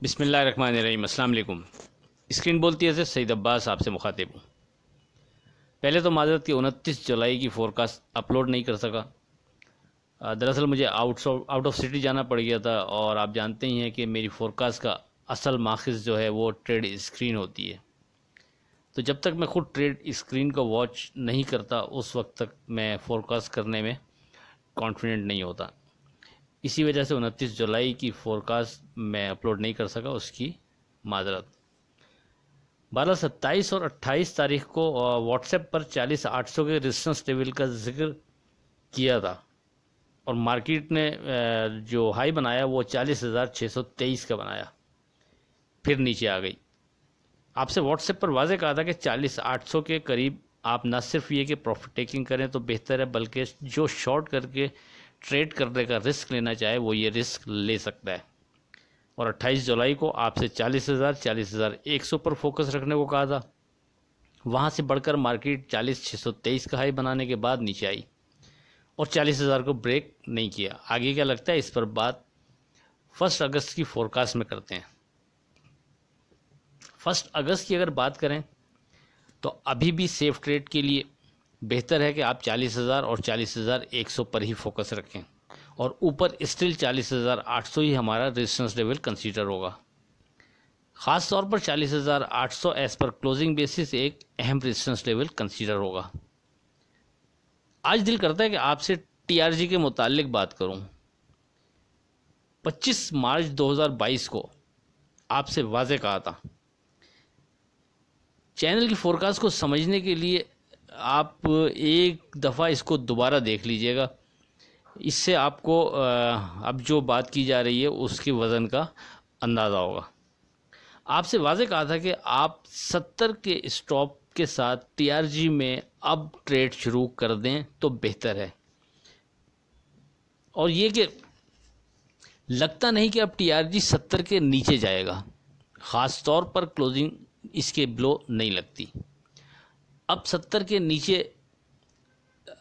बिस्मिल्लाहिर्रहमानिर्रहीम। अस्सलाम वालेकुम। स्क्रीन बोलती है सईद अब्बास आपसे मुखातिब हूँ। पहले तो माज़रत कि 29 जुलाई की फ़ोरकास्ट अपलोड नहीं कर सका। दरअसल मुझे आउट ऑफ सिटी जाना पड़ गया था और आप जानते ही हैं कि मेरी फ़ोरकास्ट का असल माखिज़ जो है वो ट्रेड स्क्रीन होती है। तो जब तक मैं ख़ुद ट्रेड स्क्रीन को वॉच नहीं करता उस वक्त तक मैं फ़ोरकास्ट करने में कॉन्फिडेंट नहीं होता। इसी वजह से 29 जुलाई की फ़ोरकास्ट मैं अपलोड नहीं कर सका, उसकी माज़रत। 12, 27 और 28 तारीख को व्हाट्सएप पर 40,800 के रेजिस्टेंस लेवल का जिक्र किया था और मार्केट ने जो हाई बनाया वो 40,623 का बनाया, फिर नीचे आ गई। आपसे व्हाट्सएप पर वाज़े कहा था कि 40,800 के करीब आप न सिर्फ ये कि प्रॉफिट टेकिंग करें तो बेहतर है, बल्कि जो शॉर्ट करके ट्रेड करने का रिस्क लेना चाहे वो ये रिस्क ले सकता है। और 28 जुलाई को आपसे 40,100 पर फोकस रखने को कहा था। वहाँ से बढ़कर मार्केट 40,623 का हाई बनाने के बाद नीचे आई और 40,000 को ब्रेक नहीं किया। आगे क्या लगता है इस पर बात 1 अगस्त की फ़ोरकास्ट में करते हैं। 1 अगस्त की अगर बात करें तो अभी भी सेफ ट्रेड के लिए बेहतर है कि आप 40,000 और 40,100 पर ही फोकस रखें और ऊपर स्टिल 40,800 ही हमारा रेजिस्टेंस लेवल कंसीडर होगा। ख़ास तौर पर 40,800 एज पर क्लोजिंग बेसिस एक अहम रेजिस्टेंस लेवल कंसीडर होगा। आज दिल करता है कि आपसे टीआरजी के मुतालिक बात करूं। 25 मार्च 2022 को आपसे वाज़े कहा था। चैनल की फ़ोरकास्ट को समझने के लिए आप एक दफ़ा इसको दोबारा देख लीजिएगा। इससे आपको अब जो बात की जा रही है उसके वज़न का अंदाज़ा होगा। आपसे वाज़े कहा था कि आप 70 के स्टॉप के साथ टीआरजी में अब ट्रेड शुरू कर दें तो बेहतर है। और ये कि लगता नहीं कि अब टीआरजी 70 के नीचे जाएगा, ख़ास तौर पर क्लोजिंग इसके ब्लो नहीं लगती। अब 70 के नीचे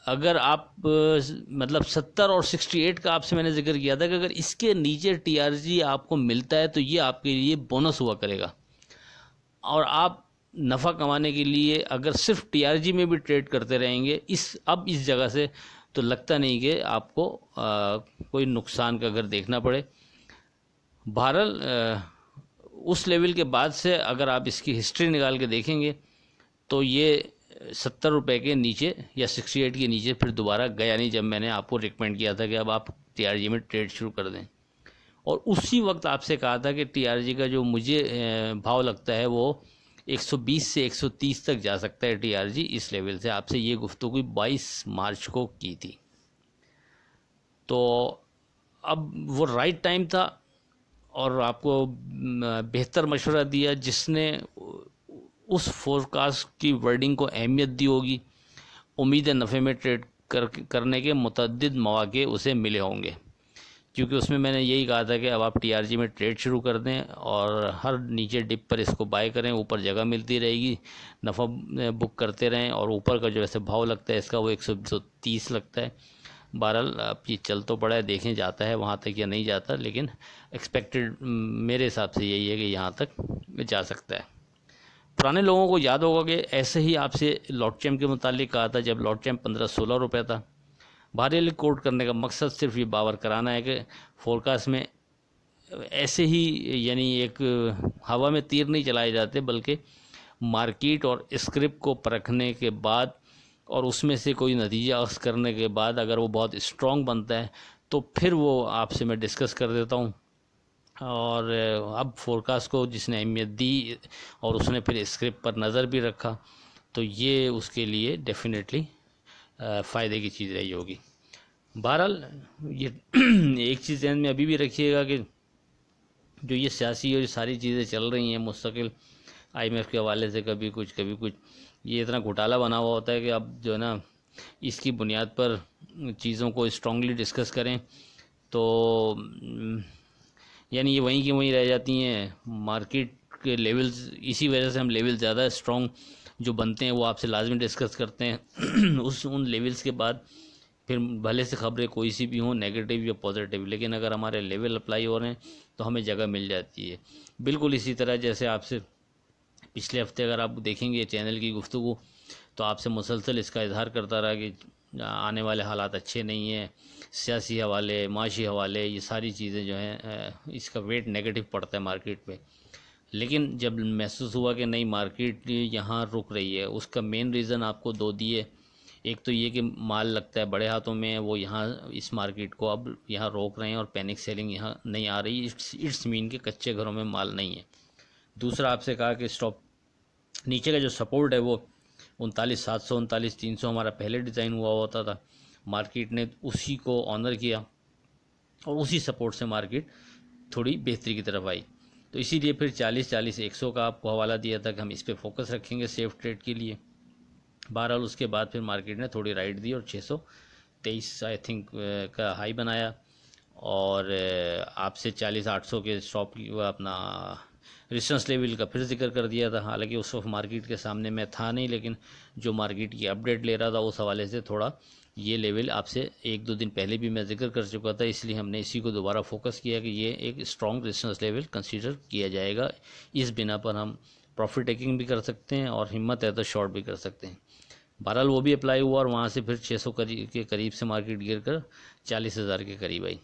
अगर आप मतलब 70 और 68 का आपसे मैंने जिक्र किया था कि अगर इसके नीचे टीआरजी आपको मिलता है तो ये आपके लिए बोनस हुआ करेगा और आप नफ़ा कमाने के लिए अगर सिर्फ टीआरजी में भी ट्रेड करते रहेंगे इस जगह से, तो लगता नहीं कि आपको कोई नुकसान का अगर देखना पड़े। बहरहाल उस लेवल के बाद से अगर आप इसकी हिस्ट्री निकाल के देखेंगे तो ये 70 रुपये के नीचे या 68 के नीचे फिर दोबारा गया नहीं, जब मैंने आपको रिकमेंड किया था कि अब आप टीआरजी में ट्रेड शुरू कर दें। और उसी वक्त आपसे कहा था कि टीआरजी का जो मुझे भाव लगता है वो 120 से 130 तक जा सकता है टीआरजी इस लेवल से। आपसे ये गुफ्तगू 22 मार्च को की थी। तो अब वो राइट टाइम था और आपको बेहतर मशवरा दिया जिसने उस फोरकास्ट की वर्डिंग को अहमियत दी होगी। उम्मीद है नफ़े में ट्रेड करने के मुतअद्दिद मौके उसे मिले होंगे, क्योंकि उसमें मैंने यही कहा था कि अब आप टीआरजी में ट्रेड शुरू कर दें और हर नीचे डिप पर इसको बाय करें, ऊपर जगह मिलती रहेगी, नफ़ा बुक करते रहें और ऊपर का जो वैसे भाव लगता है इसका वो 130 लगता है। बहरहाल अब ये चल तो पड़ा है, देखें जाता है वहाँ तक या नहीं जाता, लेकिन एक्सपेक्टेड मेरे हिसाब से यही है कि यहाँ तक जा सकता है। पुराने लोगों को याद होगा कि ऐसे ही आपसे लॉट चैम्प के मुतालिक कहा था जब लॉट चैम्प 15-16 रुपये था। बहरहाल कोट करने का मकसद सिर्फ ये बावर कराना है कि फ़ोरकास्ट में ऐसे ही यानी एक हवा में तीर नहीं चलाए जाते, बल्कि मार्केट और स्क्रिप्ट को परखने के बाद और उसमें से कोई नतीजा अख्ज़ करने के बाद अगर वो बहुत स्ट्रॉन्ग बनता है तो फिर वो आपसे मैं डिस्कस कर देता हूँ। और अब फ़ोरकास्ट को जिसने अहमियत दी और उसने फिर स्क्रिप्ट पर नज़र भी रखा तो ये उसके लिए डेफिनेटली फ़ायदे की चीज़ रही होगी। बहरहाल ये एक चीज़ ध्यान में अभी भी रखिएगा कि जो ये सियासी और ये सारी चीज़ें चल रही हैं मुस्तकिल IMF के हवाले से कभी कुछ ये इतना घोटाला बना हुआ होता है कि अब जो है ना इसकी बुनियाद पर चीज़ों को स्ट्रांगली डिस्कस करें तो यानी ये वहीं की वहीं रह जाती हैं। मार्केट के लेवल्स, इसी वजह से हम लेवल ज़्यादा स्ट्रॉन्ग जो बनते हैं वो आपसे लाजमी डिस्कस करते हैं उन लेवल्स के बाद फिर भले से ख़बरें कोई सी भी हों, नेगेटिव या पॉजिटिव, लेकिन अगर हमारे लेवल अप्लाई हो रहे हैं तो हमें जगह मिल जाती है। बिल्कुल इसी तरह जैसे आपसे पिछले हफ्ते अगर आप देखेंगे चैनल की गुफ्तगू, तो आपसे मुसलसल इसका इजहार करता रहा कि आने वाले हालात अच्छे नहीं हैं, सियासी हवाले, माशी हवाले, ये सारी चीज़ें जो हैं इसका वेट नेगेटिव पड़ता है मार्केट पे। लेकिन जब महसूस हुआ कि नहीं मार्केट यहाँ रुक रही है, उसका मेन रीज़न आपको दो दिए। एक तो ये कि माल लगता है बड़े हाथों में, वो यहाँ इस मार्केट को अब यहाँ रोक रहे हैं और पैनिक सेलिंग यहाँ नहीं आ रही, इट्स मीन के कच्चे घरों में माल नहीं है। दूसरा आपसे कहा कि स्टॉप नीचे का जो सपोर्ट है वो 39,700 39,300 हमारा पहले डिज़ाइन हुआ होता था, मार्केट ने उसी को ऑनर किया और उसी सपोर्ट से मार्केट थोड़ी बेहतरी की तरफ आई। तो इसीलिए फिर 40,100 का आपको हवाला दिया था कि हम इस पे फोकस रखेंगे सेफ ट्रेड के लिए। बहरहाल उसके बाद फिर मार्केट ने थोड़ी राइट दी और 623 आई थिंक का हाई बनाया और आपसे 40,800 के स्टॉप अपना रेजिस्टेंस लेवल का फिर जिक्र कर दिया था। हालांकि उस वक्त मार्केट के सामने मैं था नहीं, लेकिन जो मार्केट की अपडेट ले रहा था उस हवाले से थोड़ा ये लेवल आपसे 1-2 दिन पहले भी मैं जिक्र कर चुका था, इसलिए हमने इसी को दोबारा फोकस किया कि ये एक स्ट्रॉन्ग रेजिस्टेंस लेवल कंसीडर किया जाएगा। इस बिना पर हम प्रॉफिट टेकिंग भी कर सकते हैं और हिम्मत है तो शॉर्ट भी कर सकते हैं। बहरहाल वो भी अप्लाई हुआ और वहाँ से फिर 600 के करीब से मार्केट गिर कर 40,000 के करीब आई।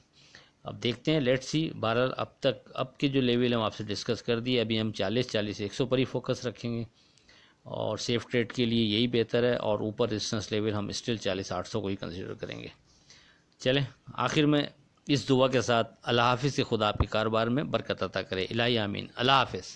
अब देखते हैं, लेट्स सी। बहरहाल अब के जो लेवल हम आपसे डिस्कस कर दिए, अभी हम 40,100 पर ही फोकस रखेंगे और सेफ ट्रेड के लिए यही बेहतर है, और ऊपर रेजिस्टेंस लेवल हम स्टिल 40,800 को ही कंसीडर करेंगे। चलें, आखिर में इस दुआ के साथ अल्लाह हाफिज़ से खुदा आपके कारोबार में बरकत अता करे। इलाही आमीन। अल्लाह हाफिज़।